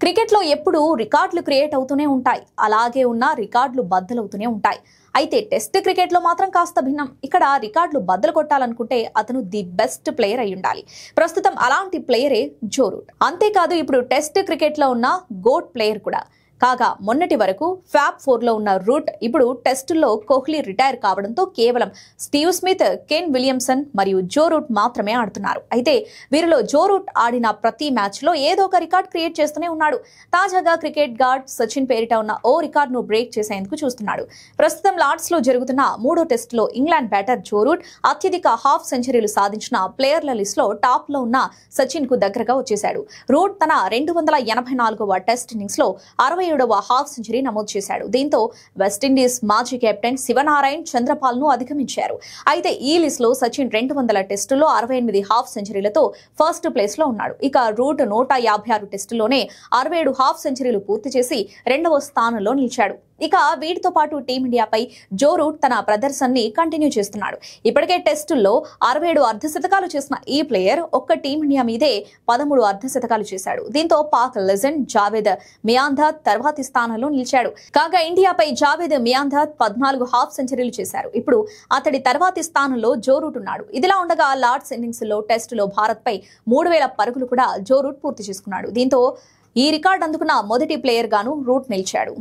క్రికెట్లో ఎప్పుడూ రికార్డులు క్రియేట్ అవుతూనే ఉంటాయి. అలాగే ఉన్న రికార్డులు బద్దలవుతూనే ఉంటాయి. అయితే టెస్ట్ క్రికెట్లో మాత్రం కాస్త భిన్నం. ఇక్కడ రికార్డులు బద్దలు కొట్టాలనుకుంటే అతను ది బెస్ట్ ప్లేయర్ అయి ఉండాలి. ప్రస్తుతం అలాంటి ప్లేయరే జో రూట్. అంతేకాదు ఇప్పుడు టెస్ట్ క్రికెట్లో ఉన్న గోట్ ప్లేయర్ కూడా. కాగా మొన్నటి వరకు ఫ్యాబ్ 4లో ఉన్న రూట్ ఇప్పుడు టెస్టుల్లో కోహ్లీ రిటైర్ కావడంతో కేవలం స్టీవ్ స్మిత్, కేన్ విలియమ్సన్ మరియు జో రూట్ మాత్రమే ఆడుతున్నారు. అయితే వీరిలో జో రూట్ ఆడిన ప్రతి మ్యాచ్లో ఏదో ఒక రికార్డ్ క్రియేట్ చేస్తూనే ఉన్నాడు. తాజాగా క్రికెట్ గాడ్ సచిన్ పేరిట ఉన్న ఓ రికార్డును బ్రేక్ చేసేందుకు చూస్తున్నాడు. ప్రస్తుతం లార్డ్స్లో జరుగుతున్న మూడో టెస్టులో ఇంగ్లాండ్ బ్యాటర్ జో రూట్ అత్యధిక హాఫ్ సెంచరీలు సాధించిన ప్లేయర్ల లిస్టులో టాప్లో ఉన్న సచిన్ కు దగ్గరగా వచ్చేశాడు. రూట్ తన 284వ టెస్ట్ ఇన్నింగ్స్ లో 67వ హాఫ్ సెంచరీ నమోదు చేశాడు. దీంతో వెస్టిండీస్ మాజీ కెప్టెన్ శివనారాయణ్ చంద్రపాల్ ను అధిగమించారు. అయితే ఈ లిస్ట్ లో సచిన్ 200 టెస్టుల్లో 68 హాఫ్ సెంచరీలతో ఫస్ట్ ప్లేస్ లో ఉన్నాడు. ఇక రూట్ 156 టెస్టుల్లోనే 67 హాఫ్ సెంచరీలు పూర్తి చేసి రెండవ స్థానంలో నిలిచాడు. ఇక వీటితో పాటు టీమిండియాపై జో రూట్ తన ప్రదర్శనని కంటిన్యూ చేస్తున్నాడు. ఇప్పటికే టెస్టుల్లో 67 అర్ధశతకాలు చేసిన ఈ ప్లేయర్ ఒక్క టీమిండియా మీదే 13 అర్ధశతకాలు చేశాడు. దీంతో పాక్ లెజెండ్ జావేద్ మియాందాద్ తర్వాతి స్థానంలో నిలిచాడు. కాగా ఇండియాపై జావేద్ మియాందాద్ 14 హాఫ్ సెంచరీలు చేశారు. ఇప్పుడు అతడి తర్వాతి స్థానంలో జో రూట్ ఉన్నాడు. ఇదిలా ఉండగా లార్డ్స్ ఇన్నింగ్స్ లో టెస్టులో భారత్ పై 3000 పరుగులు కూడా జో రూట్ పూర్తి చేసుకున్నాడు. దీంతో ఈ రికార్డు అందుకున్న మొదటి ప్లేయర్ గాను రూట్ నిలిచాడు.